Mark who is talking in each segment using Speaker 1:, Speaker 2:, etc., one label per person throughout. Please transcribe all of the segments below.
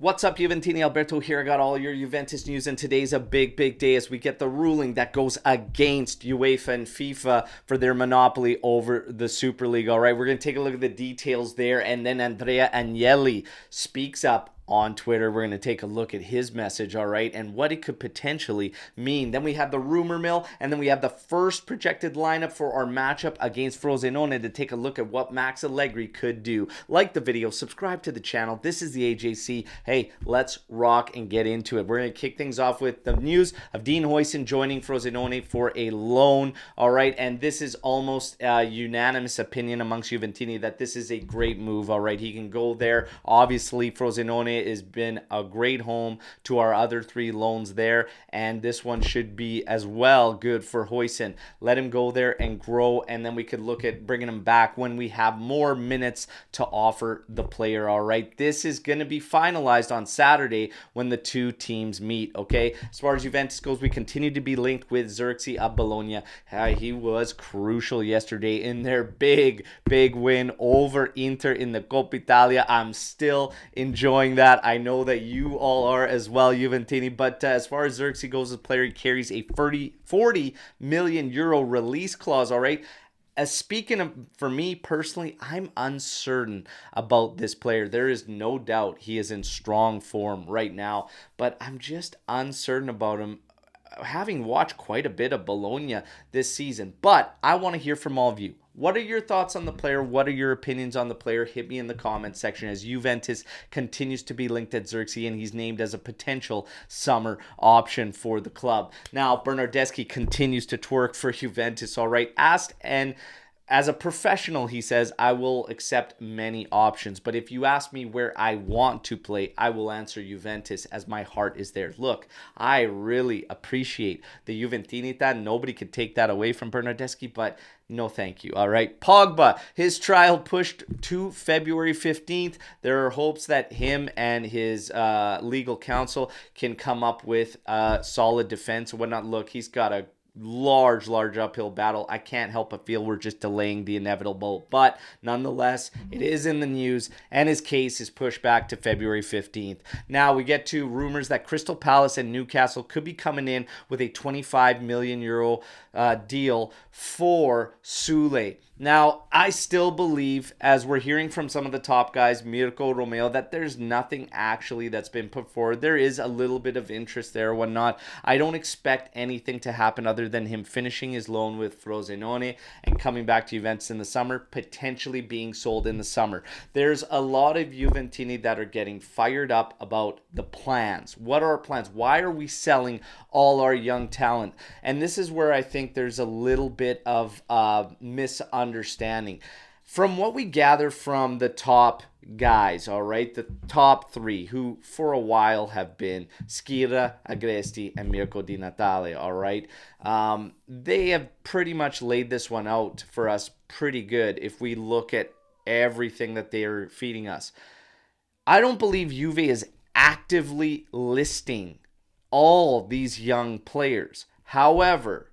Speaker 1: What's up, Juventini? Alberto here. I got all your Juventus news, and today's a big day as we get the ruling that goes against UEFA and FIFA for their monopoly over the Super League. All right, we're going to take a look at the details there, and then Andrea Agnelli speaks up on Twitter. We're going to take a look at his message, all right, and what it could potentially mean. Then we have the rumor mill, and then we have the first projected lineup for our matchup against Frosinone to take a look at what Max Allegri could do. Like the video, subscribe to the channel. This is the AJC. Hey, let's rock and get into it. We're going to kick things off with the news of Dean Huijsen joining Frosinone for a loan, all right, and this is almost a unanimous opinion amongst Juventini that this is a great move, all right. He can go there. Obviously, Frosinone has been a great home to our other three loans there, and this one should be as well good for Huijsen. Let him go there and grow, and then we could look at bringing him back when we have more minutes to offer the player, all right. This is going to be finalized on Saturday when the two teams meet, okay. As far as Juventus goes, we continue to be linked with Zirkzee of Bologna. He was crucial yesterday in their big win over Inter in the Coppa Italia. I'm still enjoying that. I know that you all are as well, Juventini. But as far as Zirkzee goes, the player, he carries a 40 million euro release clause, all right? Speaking of, for me personally, I'm uncertain about this player. There is no doubt he is in strong form right now, but I'm just uncertain about him, having watched quite a bit of Bologna this season. But I want to hear from all of you. What are your thoughts on the player? What are your opinions on the player? Hit me in the comments section as Juventus continues to be linked at Zirkzee, and he's named as a potential summer option for the club. Now, Bernardeschi continues to twerk for Juventus, all right? Asked and as a professional, he says, I will accept many options. But if you ask me where I want to play, I will answer Juventus as my heart is there. Look, I really appreciate the Juventinita. Nobody could take that away from Bernardeschi, but no thank you. All right. Pogba, his trial pushed to February 15th. There are hopes that him and his legal counsel can come up with a solid defense and whatnot. Look, he's got a large uphill battle. I can't help but feel we're just delaying the inevitable, but nonetheless, it is in the news, and his case is pushed back to February 15th. Now we get to rumors that Crystal Palace and Newcastle could be coming in with a 25 million euro deal for Sule. Now, I still believe, as we're hearing from some of the top guys, Mirko, Romeo, that there's nothing actually that's been put forward. There is a little bit of interest there, whatnot. I don't expect anything to happen other than him finishing his loan with Frosinone and coming back to Juventus in the summer, potentially being sold in the summer. There's a lot of Juventini that are getting fired up about the plans. What are our plans? Why are we selling all our young talent? And this is where I think there's a little bit of misunderstanding. From what we gather from the top guys, all right, the top three who for a while have been Schira, Agresti, and Mirko Di Natale, all right, they have pretty much laid this one out for us pretty good if we look at everything that they are feeding us. I don't believe Juve is actively listing all these young players. However,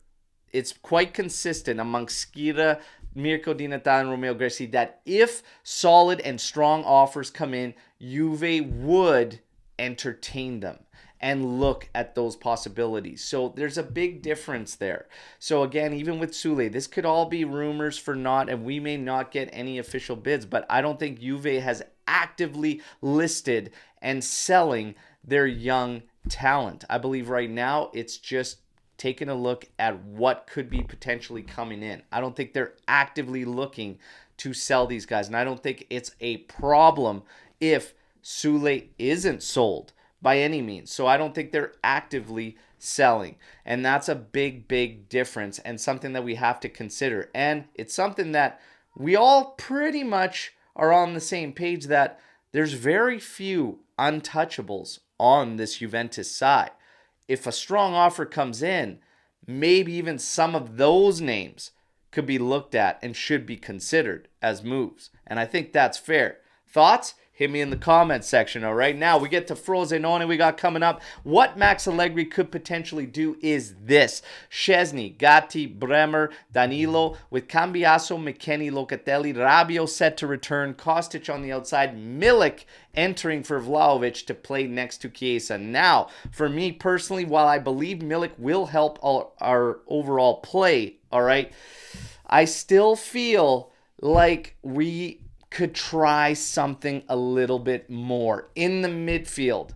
Speaker 1: it's quite consistent amongst Schira, Mirko Di Natale, and Romeo Agresti that if solid and strong offers come in, Juve would entertain them and look at those possibilities. So there's a big difference there. So again, even with Sule, this could all be rumors for naught, and we may not get any official bids, but I don't think Juve has actively listed and selling their young talent. I believe right now it's just taking a look at what could be potentially coming in. I don't think they're actively looking to sell these guys, and I don't think it's a problem if Sule isn't sold by any means. So I don't think they're actively selling, and that's a big difference and something that we have to consider. And it's something that we all pretty much are on the same page that there's very few untouchables on this Juventus side. If a strong offer comes in, maybe even some of those names could be looked at and should be considered as moves. And I think that's fair. Thoughts? Hit me in the comments section, all right? Now, we get to Frosinone we got coming up. What Max Allegri could potentially do is this. Szczesny, Gatti, Bremer, Danilo, with Cambiaso, McKennie, Locatelli, Rabiot set to return, Kostic on the outside, Milik entering for Vlahovic to play next to Chiesa. Now, for me personally, while I believe Milik will help our overall play, all right, I still feel like we could try something a little bit more in the midfield.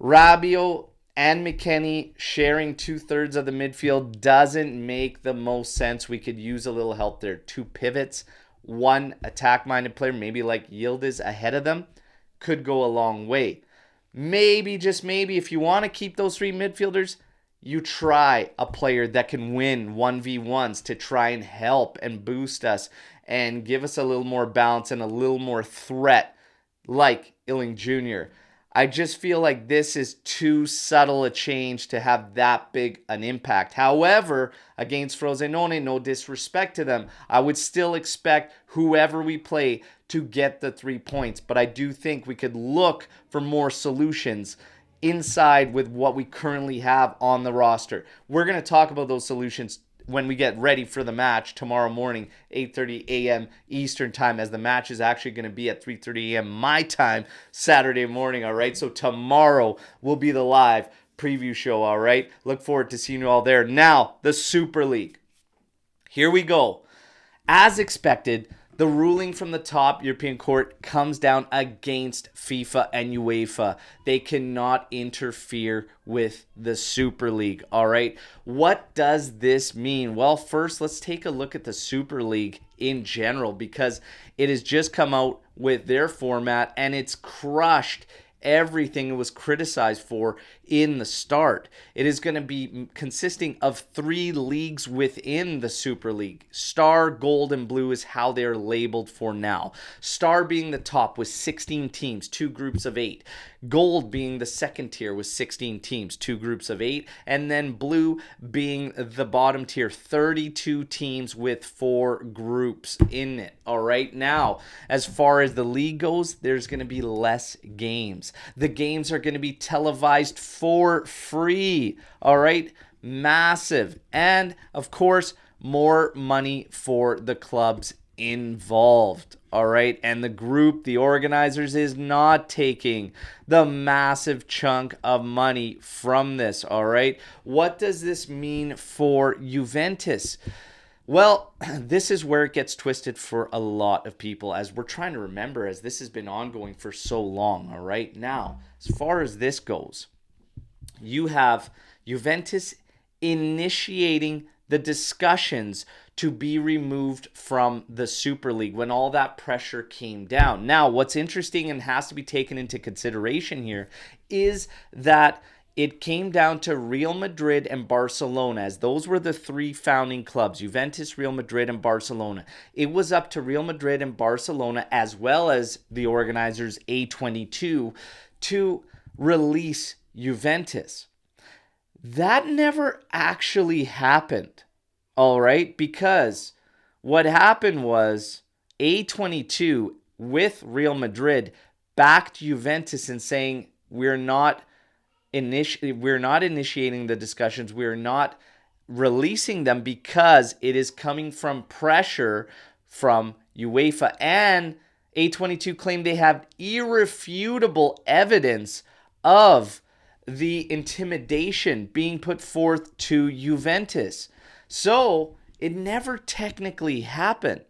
Speaker 1: Rabiot and McKennie sharing 2/3 of the midfield doesn't make the most sense. We could use a little help there. 2 pivots, 1 attack-minded player, maybe like Yildiz ahead of them, could go a long way. Maybe, just maybe, if you want to keep those 3 midfielders, you try a player that can win 1v1s to try and help and boost us and give us a little more balance and a little more threat, like Illing Jr. I just feel like this is too subtle a change to have that big an impact. However, against Frosinone, no disrespect to them, I would still expect whoever we play to get the 3 points. But I do think we could look for more solutions inside with what we currently have on the roster. We're going to talk about those solutions when we get ready for the match tomorrow morning, 8:30 a.m. Eastern time, as the match is actually going to be at 3:30 a.m. my time Saturday morning, all right? So tomorrow will be the live preview show, all right? Look forward to seeing you all there. Now, the Super League. Here we go. As expected, the ruling from the top European court comes down against FIFA and UEFA. They cannot interfere with the Super League, all right? What does this mean? Well, first, let's take a look at the Super League in general, because it has just come out with their format and it's crushed everything it was criticized for in the start. It is going to be consisting of 3 leagues within the Super League. Star, Gold, and Blue is how they're labeled for now. Star being the top with 16 teams, 2 groups of 8. Gold being the second tier with 16 teams, 2 groups of 8. And then Blue being the bottom tier, 32 teams with 4 groups in it. All right. Now, as far as the league goes, there's going to be less games. The games are going to be televised for free. All right. Massive. And of course, more money for the clubs involved. All right. And the group, the organizers, is not taking the massive chunk of money from this. All right. What does this mean for Juventus? Well, this is where it gets twisted for a lot of people, as we're trying to remember, as this has been ongoing for so long. All right. Now, as far as this goes, you have Juventus initiating the discussions to be removed from the Super League when all that pressure came down. Now, what's interesting and has to be taken into consideration here is that it came down to Real Madrid and Barcelona, as those were the 3 founding clubs, Juventus, Real Madrid, and Barcelona. It was up to Real Madrid and Barcelona, as well as the organizers A22, to release Juventus. That never actually happened, all right? Because what happened was A22 with Real Madrid backed Juventus in saying, we're not initiating the discussions. We're not releasing them because it is coming from pressure from UEFA. And A22 claimed they have irrefutable evidence of the intimidation being put forth to Juventus. So it never technically happened.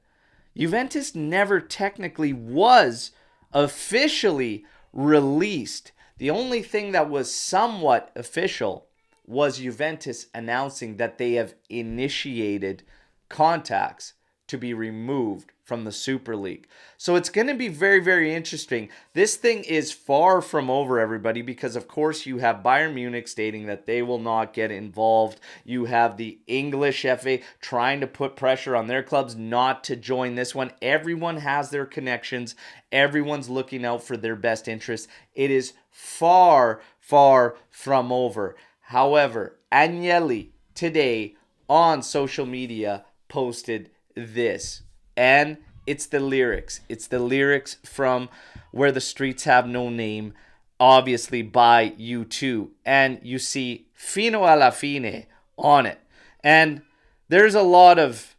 Speaker 1: Juventus never technically was officially released. The only thing that was somewhat official was Juventus announcing that they have initiated contacts to be removed from the Super League. So it's going to be very, very interesting. This thing is far from over, everybody, because of course you have Bayern Munich stating that they will not get involved. You have the English FA trying to put pressure on their clubs not to join this one. Everyone has their connections. Everyone's looking out for their best interests. It is far, far from over. However, Agnelli today on social media posted this, and It's the lyrics. It's the lyrics from Where the Streets Have No Name, obviously by U2. And you see Fino alla fine on it. And there's a lot of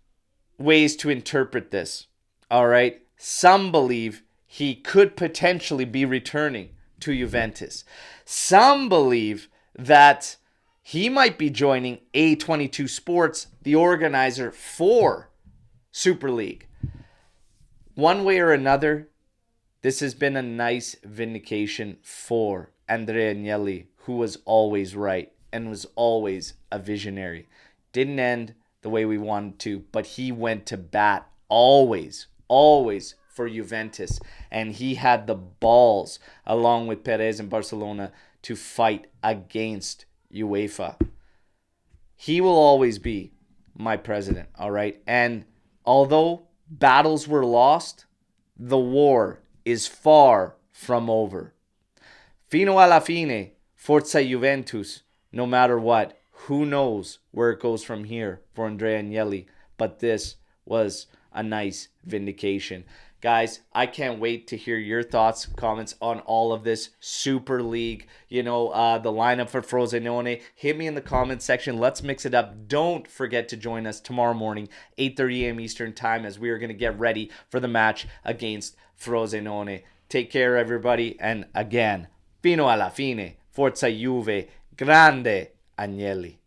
Speaker 1: ways to interpret this. All right. Some believe he could potentially be returning to Juventus. Some believe that he might be joining A22 Sports, the organizer for Super League. One way or another, this has been a nice vindication for Andrea Agnelli, who was always right and was always a visionary. Didn't end the way we wanted to, but he went to bat always for Juventus. And he had the balls, along with Perez in Barcelona, to fight against UEFA. He will always be my president, all right? And although battles were lost, the war is far from over. Fino alla fine, Forza Juventus, no matter what. Who knows where it goes from here for Andrea Agnelli, but this was a nice vindication. Guys, I can't wait to hear your thoughts, comments on all of this Super League, the lineup for Frosinone. Hit me in the comments section. Let's mix it up. Don't forget to join us tomorrow morning, 8:30 a.m. Eastern Time, as we are going to get ready for the match against Frosinone. Take care, everybody. And again, fino alla fine, Forza Juve, grande Agnelli.